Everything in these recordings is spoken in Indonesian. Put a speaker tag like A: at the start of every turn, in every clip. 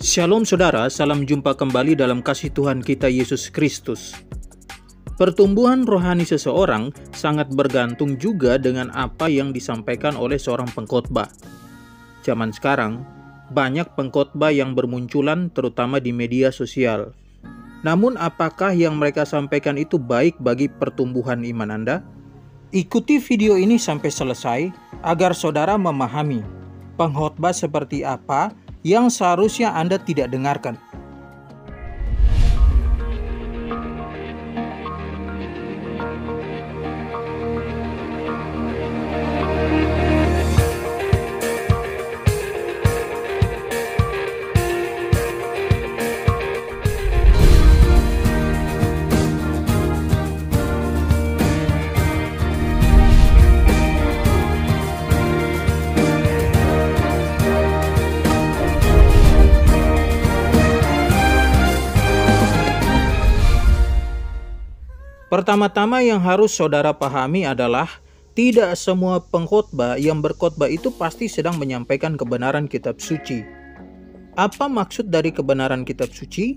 A: Shalom saudara, salam jumpa kembali dalam kasih Tuhan kita Yesus Kristus. Pertumbuhan rohani seseorang sangat bergantung juga dengan apa yang disampaikan oleh seorang pengkhotbah. Zaman sekarang, banyak pengkhotbah yang bermunculan terutama di media sosial. Namun apakah yang mereka sampaikan itu baik bagi pertumbuhan iman Anda? Ikuti video ini sampai selesai agar saudara memahami pengkhotbah seperti apa yang seharusnya Anda tidak dengarkan. Pertama-tama yang harus saudara pahami adalah tidak semua pengkhotbah yang berkhotbah itu pasti sedang menyampaikan kebenaran kitab suci. Apa maksud dari kebenaran kitab suci?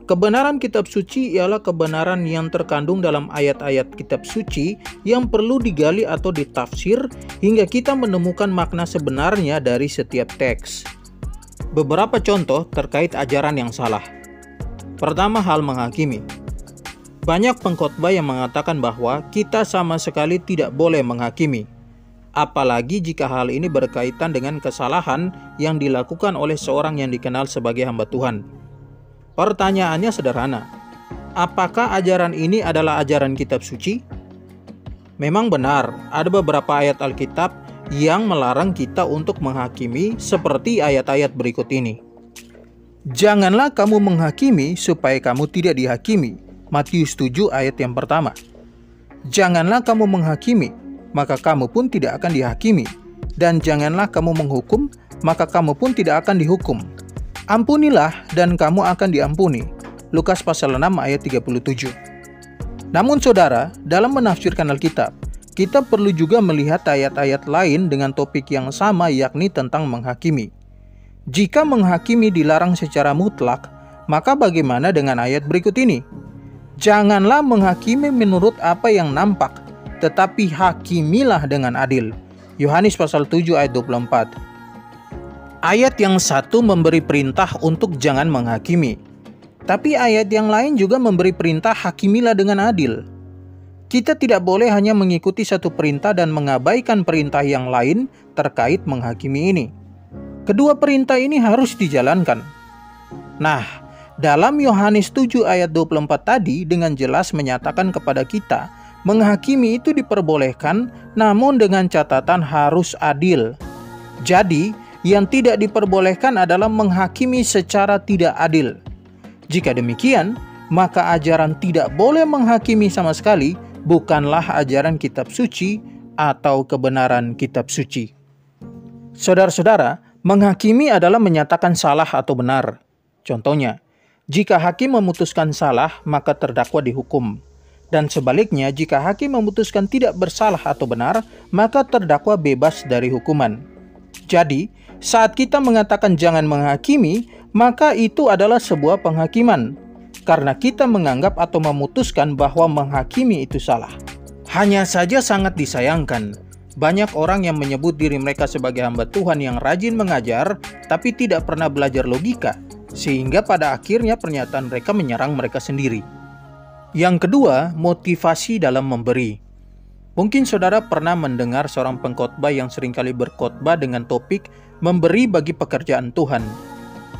A: Kebenaran kitab suci ialah kebenaran yang terkandung dalam ayat-ayat kitab suci yang perlu digali atau ditafsir hingga kita menemukan makna sebenarnya dari setiap teks. Beberapa contoh terkait ajaran yang salah. Pertama, hal menghakimi. Banyak pengkhotbah yang mengatakan bahwa kita sama sekali tidak boleh menghakimi, apalagi jika hal ini berkaitan dengan kesalahan yang dilakukan oleh seorang yang dikenal sebagai hamba Tuhan. Pertanyaannya sederhana, apakah ajaran ini adalah ajaran kitab suci? Memang benar, ada beberapa ayat Alkitab yang melarang kita untuk menghakimi seperti ayat-ayat berikut ini. Janganlah kamu menghakimi supaya kamu tidak dihakimi. Matius 7 ayat yang pertama. Janganlah kamu menghakimi, maka kamu pun tidak akan dihakimi. Dan janganlah kamu menghukum, maka kamu pun tidak akan dihukum. Ampunilah dan kamu akan diampuni. Lukas pasal 6 ayat 37. Namun saudara, dalam menafsirkan Alkitab, kita perlu juga melihat ayat-ayat lain dengan topik yang sama, yakni tentang menghakimi. Jika menghakimi dilarang secara mutlak, maka bagaimana dengan ayat berikut ini? Janganlah menghakimi menurut apa yang nampak, tetapi hakimilah dengan adil. Yohanes pasal 7 ayat 24. Ayat yang satu memberi perintah untuk jangan menghakimi, tapi ayat yang lain juga memberi perintah hakimilah dengan adil. Kita tidak boleh hanya mengikuti satu perintah dan mengabaikan perintah yang lain terkait menghakimi ini. Kedua perintah ini harus dijalankan. Nah, dalam Yohanes 7 ayat 24 tadi dengan jelas menyatakan kepada kita, menghakimi itu diperbolehkan, namun dengan catatan harus adil. Jadi, yang tidak diperbolehkan adalah menghakimi secara tidak adil. Jika demikian, maka ajaran tidak boleh menghakimi sama sekali bukanlah ajaran kitab suci atau kebenaran kitab suci. Saudara-saudara, menghakimi adalah menyatakan salah atau benar. Contohnya, jika hakim memutuskan salah, maka terdakwa dihukum. Dan sebaliknya, jika hakim memutuskan tidak bersalah atau benar, maka terdakwa bebas dari hukuman. Jadi, saat kita mengatakan jangan menghakimi, maka itu adalah sebuah penghakiman. Karena kita menganggap atau memutuskan bahwa menghakimi itu salah. Hanya saja sangat disayangkan, banyak orang yang menyebut diri mereka sebagai hamba Tuhan yang rajin mengajar, tapi tidak pernah belajar logika. Sehingga pada akhirnya pernyataan mereka menyerang mereka sendiri. Yang kedua, motivasi dalam memberi. Mungkin saudara pernah mendengar seorang pengkhotbah yang seringkali berkhotbah dengan topik memberi bagi pekerjaan Tuhan.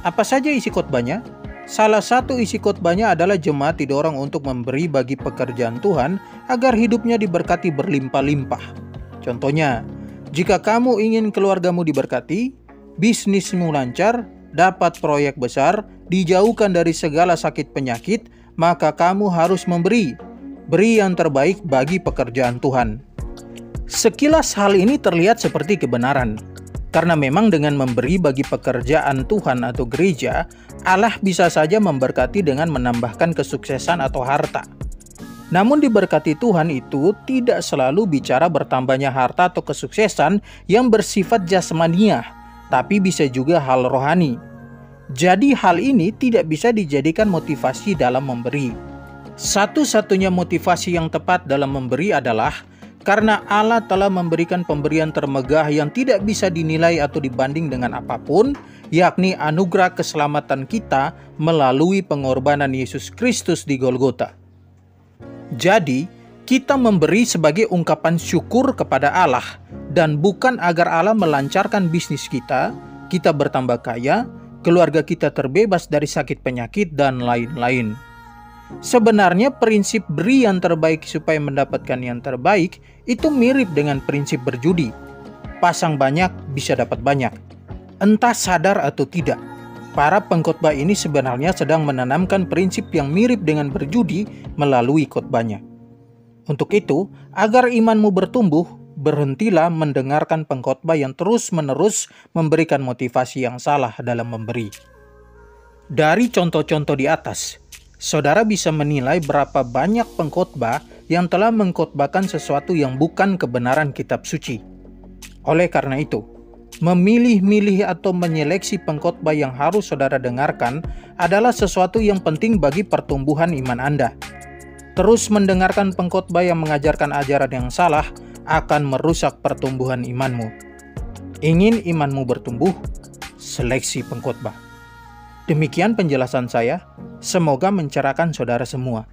A: Apa saja isi khotbahnya? Salah satu isi khotbahnya adalah jemaat didorong untuk memberi bagi pekerjaan Tuhan agar hidupnya diberkati berlimpah-limpah. Contohnya, jika kamu ingin keluargamu diberkati, bisnismu lancar, dapat proyek besar, dijauhkan dari segala sakit penyakit, maka kamu harus memberi. Beri yang terbaik bagi pekerjaan Tuhan. Sekilas hal ini terlihat seperti kebenaran. Karena memang dengan memberi bagi pekerjaan Tuhan atau gereja, Allah bisa saja memberkati dengan menambahkan kesuksesan atau harta. Namun diberkati Tuhan itu tidak selalu bicara bertambahnya harta atau kesuksesan yang bersifat jasmaniah, tapi bisa juga hal rohani. Jadi hal ini tidak bisa dijadikan motivasi dalam memberi. Satu-satunya motivasi yang tepat dalam memberi adalah karena Allah telah memberikan pemberian termegah yang tidak bisa dinilai atau dibanding dengan apapun, yakni anugerah keselamatan kita melalui pengorbanan Yesus Kristus di Golgota. Jadi, kita memberi sebagai ungkapan syukur kepada Allah, dan bukan agar Allah melancarkan bisnis kita bertambah kaya, keluarga kita terbebas dari sakit penyakit, dan lain-lain. Sebenarnya prinsip beri yang terbaik supaya mendapatkan yang terbaik itu mirip dengan prinsip berjudi. Pasang banyak bisa dapat banyak. Entah sadar atau tidak, para pengkhotbah ini sebenarnya sedang menanamkan prinsip yang mirip dengan berjudi melalui khotbahnya. Untuk itu, agar imanmu bertumbuh, berhentilah mendengarkan pengkhotbah yang terus-menerus memberikan motivasi yang salah dalam memberi. Dari contoh-contoh di atas, saudara bisa menilai berapa banyak pengkhotbah yang telah mengkhotbahkan sesuatu yang bukan kebenaran kitab suci. Oleh karena itu, memilih-milih atau menyeleksi pengkhotbah yang harus saudara dengarkan adalah sesuatu yang penting bagi pertumbuhan iman Anda. Terus mendengarkan pengkhotbah yang mengajarkan ajaran yang salah akan merusak pertumbuhan imanmu. Ingin imanmu bertumbuh? Seleksi pengkhotbah. Demikian penjelasan saya. Semoga mencerahkan saudara semua.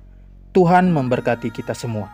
A: Tuhan memberkati kita semua.